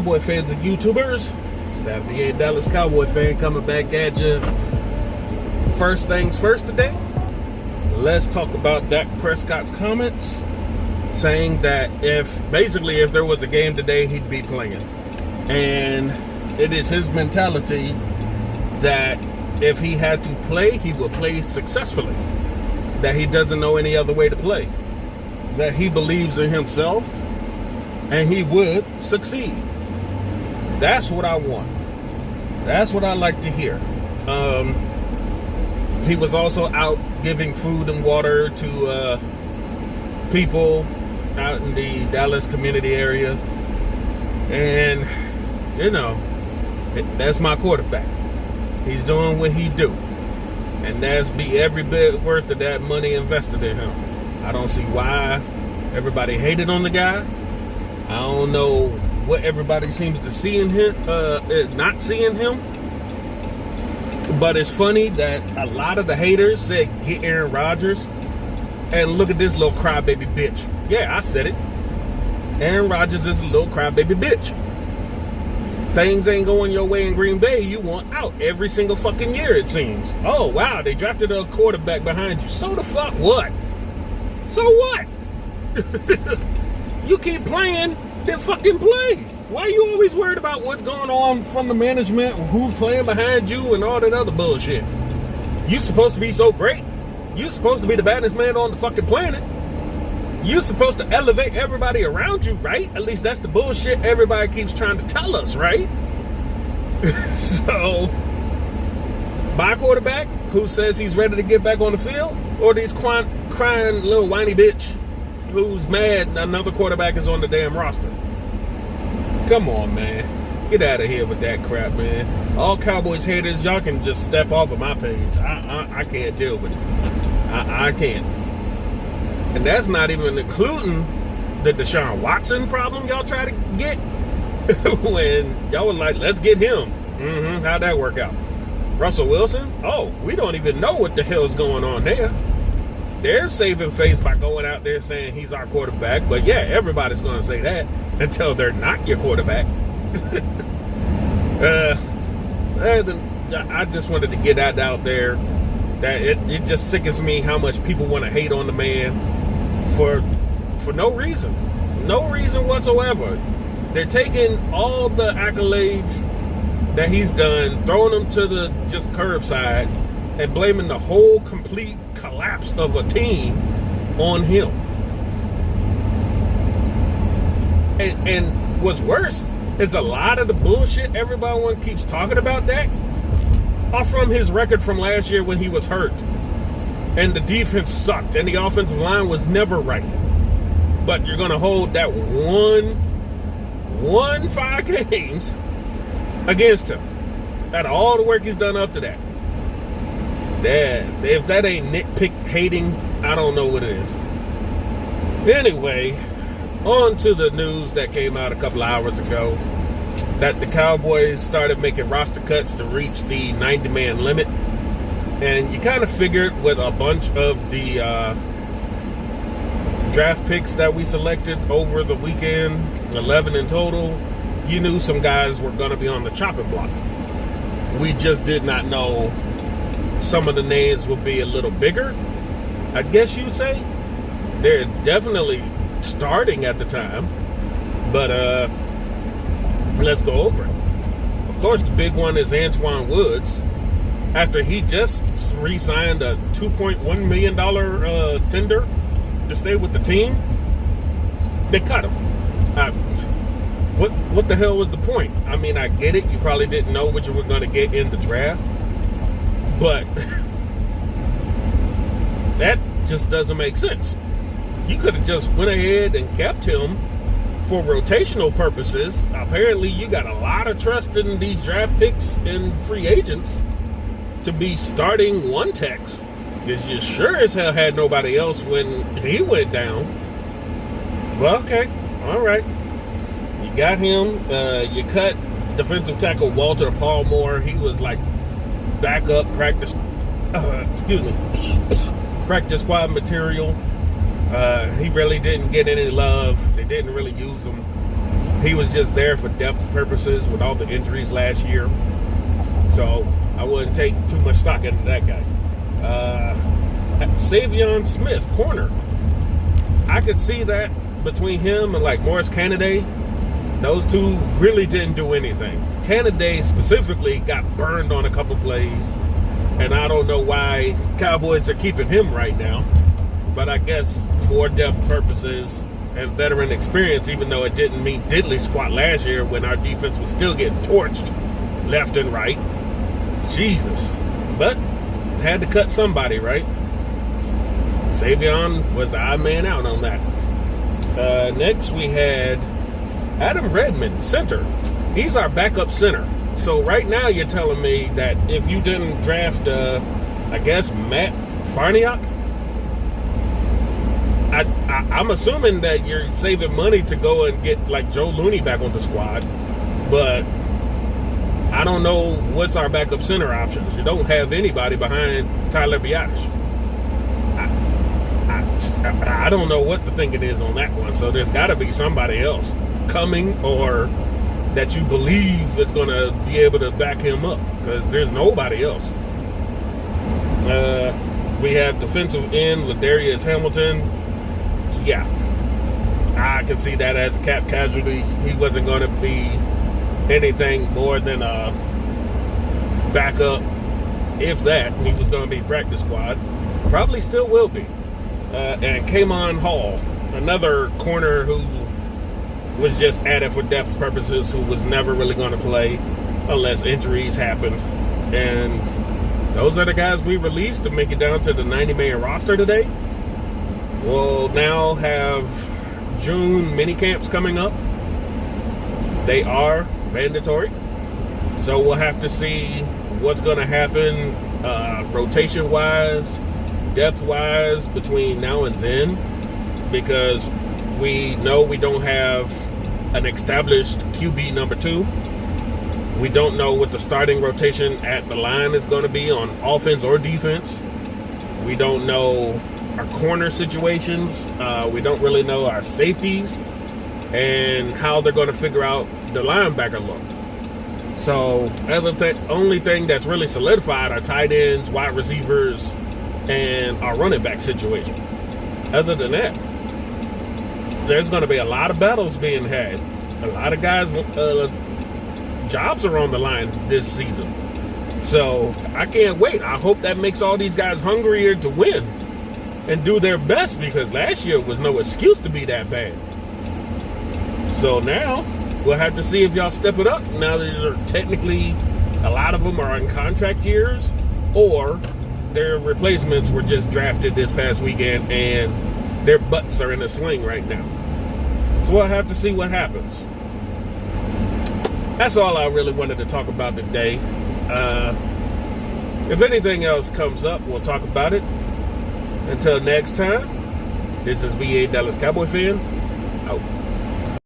Cowboy fans and YouTubers? It's the FBA Dallas Cowboy fan coming back at you. First things first today, let's talk about Dak Prescott's comments saying that if there was a game today, he'd be playing. And it is his mentality that if he had to play, he will play successfully. That he doesn't know any other way to play. That he believes in himself and he would succeed. That's what I want. That's what I like to hear. He was also out giving food and water to people out in the Dallas community area. And, you know, that's my quarterback. He's doing what he do. And that's be every bit worth of that money invested in him. I don't see why everybody hated on the guy. I don't know what everybody seems to see in him, not seeing him. But it's funny that a lot of the haters said, get Aaron Rodgers. And look at this little crybaby bitch. Yeah, I said it. Aaron Rodgers is a little crybaby bitch. Things ain't going your way in Green Bay. You want out every single fucking year, it seems. Oh, wow, they drafted a quarterback behind you. So the fuck what? So what? You keep playing, then fucking play. Why are you always worried about what's going on from the management, who's playing behind you, and all that other bullshit? You supposed to be so great. You supposed to be the baddest man on the fucking planet. You supposed to elevate everybody around you, right? At least that's the bullshit everybody keeps trying to tell us, right? So, my quarterback, who says he's ready to get back on the field, or these crying little whiny bitch who's mad another quarterback is on the damn roster? Come on, man. Get out of here with that crap, man. All Cowboys haters, y'all can just step off of my page. I can't deal with it. I can't. And that's not even including the Deshaun Watson problem y'all try to get. When y'all were like, let's get him. How'd that work out? Russell Wilson? Oh, we don't even know what the hell's going on there. They're saving face by going out there saying he's our quarterback. But yeah, everybody's going to say that until they're not your quarterback. I just wanted to get that out there. That it just sickens me how much people want to hate on the man for no reason. No reason whatsoever. They're taking all the accolades that he's done, throwing them to the just curbside, and blaming the whole complete collapse of a team on him. And what's worse is a lot of the bullshit everyone keeps talking about Dak are from his record from last year when he was hurt. And the defense sucked, and the offensive line was never right. But you're going to hold that one 5 games against him. Out of all the work he's done up to that. If that ain't nitpick hating, I don't know what it is. Anyway, on to the news that came out a couple hours ago. That the Cowboys started making roster cuts to reach the 90-man limit. And you kind of figured with a bunch of the draft picks that we selected over the weekend, 11 in total, you knew some guys were going to be on the chopping block. We just did not know some of the names would be a little bigger, I guess you'd say. They're definitely starting at the time. But let's go over it. Of course, the big one is Antoine Woods. After he just re-signed a $2.1 million tender to stay with the team, they cut him. What the hell was the point? I mean, I get it. You probably didn't know what you were going to get in the draft. But that just doesn't make sense. You could have just went ahead and kept him for rotational purposes. Apparently, you got a lot of trust in these draft picks and free agents to be starting one techs, because you sure as hell had nobody else when he went down. Well, okay, all right. You got him. You cut defensive tackle Walter Palmore. He was like backup practice squad material. He really didn't get any love. They didn't really use him. he was just there for depth purposes with all the injuries last year. So I wouldn't take too much stock into that guy. Savion Smith, corner. I could see that between him and like Morris Canady. Those two really didn't do anything. Canady specifically got burned on a couple plays, and I don't know why Cowboys are keeping him right now. But I guess more depth purposes and veteran experience, even though it didn't mean diddly squat last year when our defense was still getting torched left and right. Jesus. But had to cut somebody, right? Savion was the odd man out on that. Next we had Adam Redmond, center. He's our backup center. So right now you're telling me that if you didn't draft, I guess, Matt Farniok, I'm assuming that you're saving money to go and get like Joe Looney back on the squad, but I don't know what's our backup center options. You don't have anybody behind Tyler Biadasz. I don't know what the thinking is on that one. So there's got to be somebody else coming or that you believe is going to be able to back him up, because there's nobody else. We have defensive end Ladarius Hamilton. Yeah, I can see that as a cap casualty. He wasn't going to be anything more than a backup, if that. He was going to be practice squad. Probably still will be. And Kamon Hall, another corner who was just added for depth purposes, who was never really going to play unless injuries happened. And those are the guys we released to make it down to the 90-man roster today. We'll now have June mini camps coming up. They are mandatory. So we'll have to see what's going to happen rotation-wise, depth-wise between now and then, because we know we don't have an established QB number 2. We don't know what the starting rotation at the line is going to be on offense or defense. We don't know our corner situations. We don't really know our safeties and how they're going to figure out the linebacker look. So only thing that's really solidified are tight ends, wide receivers, and our running back situation. Other than that, there's going to be a lot of battles being had. A lot of guys' jobs are on the line this season. So I can't wait. I hope that makes all these guys hungrier to win and do their best, because last year was no excuse to be that bad. So now we'll have to see if y'all step it up. Now that technically a lot of them are on contract years, or their replacements were just drafted this past weekend and their butts are in a sling right now. So we'll have to see what happens. That's all I really wanted to talk about today. If anything else comes up, we'll talk about it. Until next time, this is VA Dallas Cowboy fan, out.